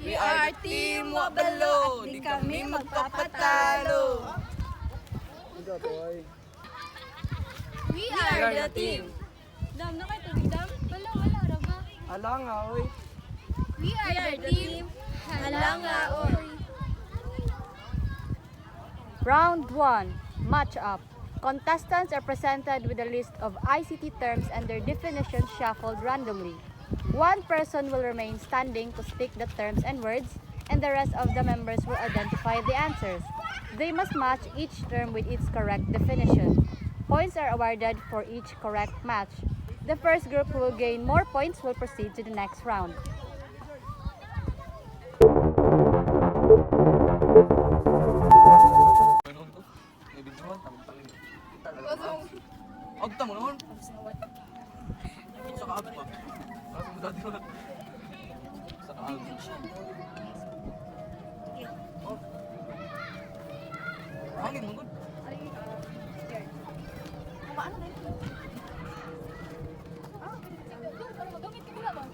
We are Team Wabalo. Di kami magpapatalo. We are the team. Dam na kayo tubig, Dam? Wala, raga. Ala nga, oy. We are the team. Halangaon. Round 1. Match up. Contestants are presented with a list of ICT terms and their definitions shuffled randomly. One person will remain standing to speak the terms and words, and the rest of the members will identify the answers. They must match each term with its correct definition. Points are awarded for each correct match. The first group who will gain more points will proceed to the next round. Agta mo naman. Sa kaab pa. Parang mo dati naman. Sa kaab. Oh. Hangin mo, good. Paano na ito? Gamit ka ba?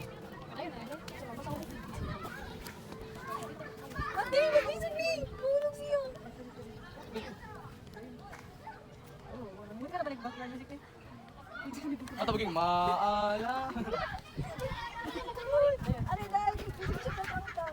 Ayun na, Ate, mag-isip ni! Tulog siya! Hindi ka na balik bakla music eh. Ato baging maala. Ano dahil? Isip ka sa ka.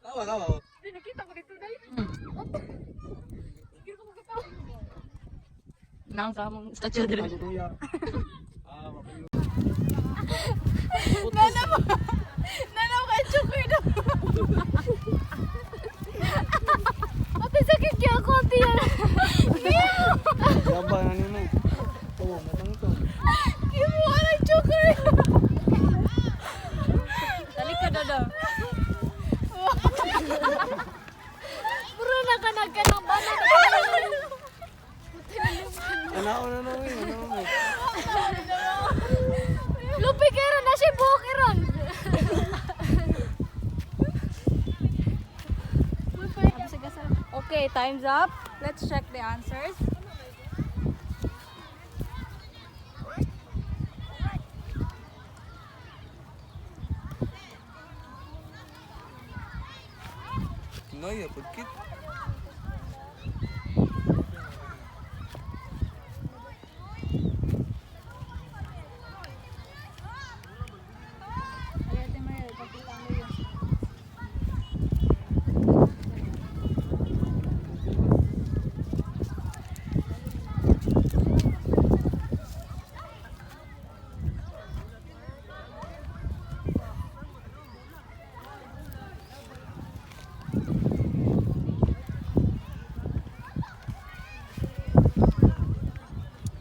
Tawa, tawa. Nakita ko dito dahil. Nang samong statue dire. Nanaw ka chukoy daw. Ate sakit kaya ako tiyan. Laba na nino. Oh, matang to. Imo ala chukoy. Dali ka dodo. Puro na ka nagkanang banana. Anao na namin, ano mo. Lupi kero na si buhok iron. Okay, time's up. Let's check the answers. Ngaya, pagkit.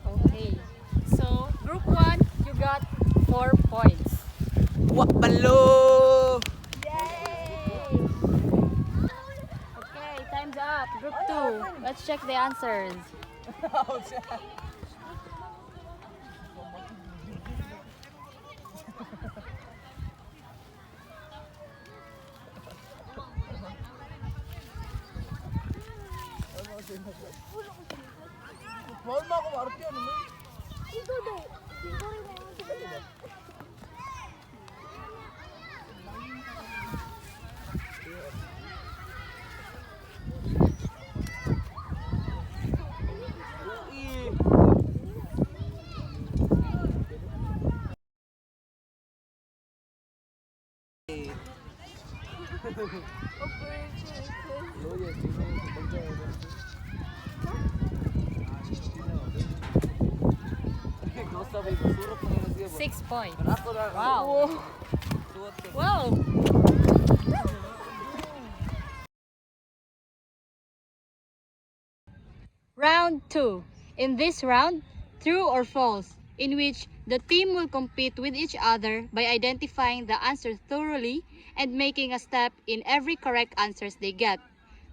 Okay. So, group 1, you got 4 points. Wabalo! Okay, time's up. Group 2, let's check the answers. Mahal mo ako, arte yan. Wow. 6 points. Wow. Wow! Round 2. In this round, true or false, in which the team will compete with each other by identifying the answer thoroughly and making a step in every correct answers they get.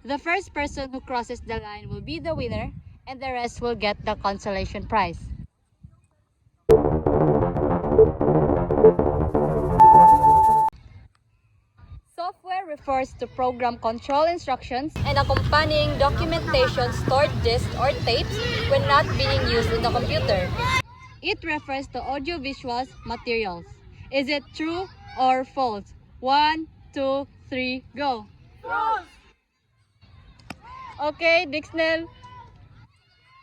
The first person who crosses the line will be the winner, and the rest will get the consolation prize. Software refers to program control instructions and accompanying documentation stored disks or tapes when not being used in the computer. It refers to audiovisual materials. Is it true or false? 1, 2, 3, go. False. Okay, Dixnell,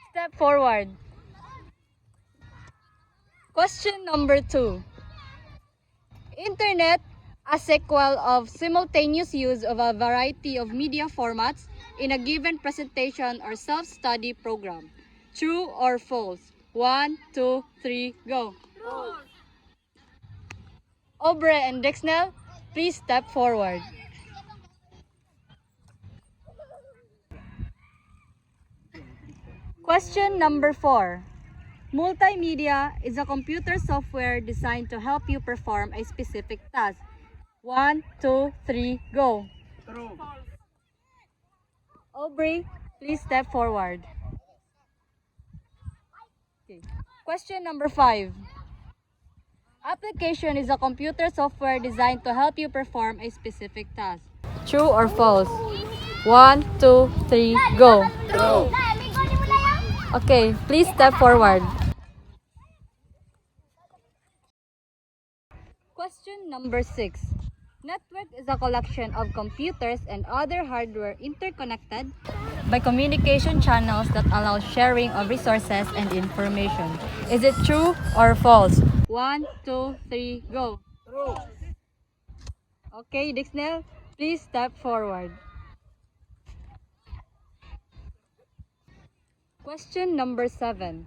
step forward. Question number 2. Internet, a sequel of simultaneous use of a variety of media formats in a given presentation or self-study program. True or false? 1, 2, 3, go. False. Obre and Dixnell, please step forward. Question number 4. Multimedia is a computer software designed to help you perform a specific task. 1, 2, 3, go. True. Aubrey, please step forward. Okay. Question number 5. Application is a computer software designed to help you perform a specific task. True or false? 1, 2, 3, go. True. Okay, please step forward. Question number 6. Network is a collection of computers and other hardware interconnected by communication channels that allow sharing of resources and information. Is it true or false? 1, 2, 3, go. True. Okay, Dixnell, please step forward. Question number 7.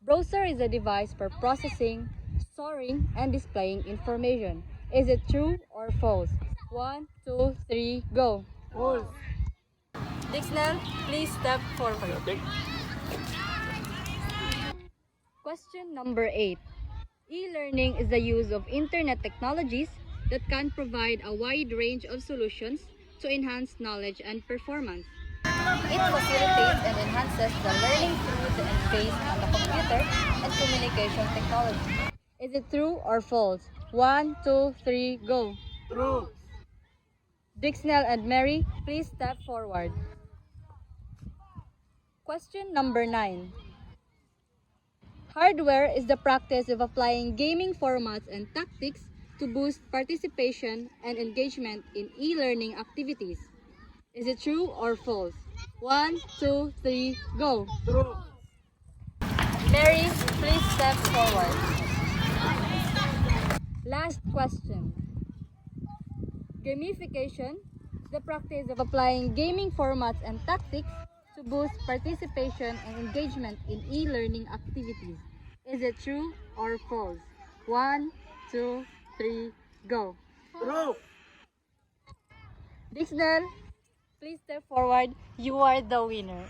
Browser is a device for processing, storing, and displaying information. Is it true or false? 1, 2, 3, go. False. Dixnell, please step forward. Question number 8. E-learning is the use of internet technologies that can provide a wide range of solutions to enhance knowledge and performance. It facilitates and enhances the learning through the interface on the computer and communication technology. Is it true or false? 1, 2, 3, go. True. Dixnell and Mary, please step forward. Question number 9. Hardware is the practice of applying gaming formats and tactics to boost participation and engagement in e-learning activities. Is it true or false? 1, 2, 3, go. True. Mary, please step forward. Last question. Gamification is the practice of applying gaming formats and tactics to boost participation and engagement in e-learning activities. Is it true or false? 1, 2, 3, go. True. Dixnell, please step forward. You are the winner.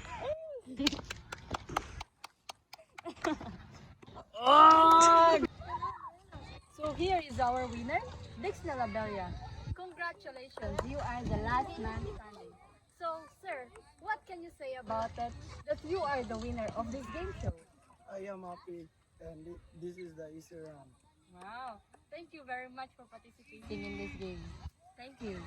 So here is our winner, Dixnell Abelia. Congratulations, you are the last man standing. So, sir, what can you say about it that you are the winner of this game show? I am happy and this is the easy round. Wow, thank you very much for participating in this game. Thank you.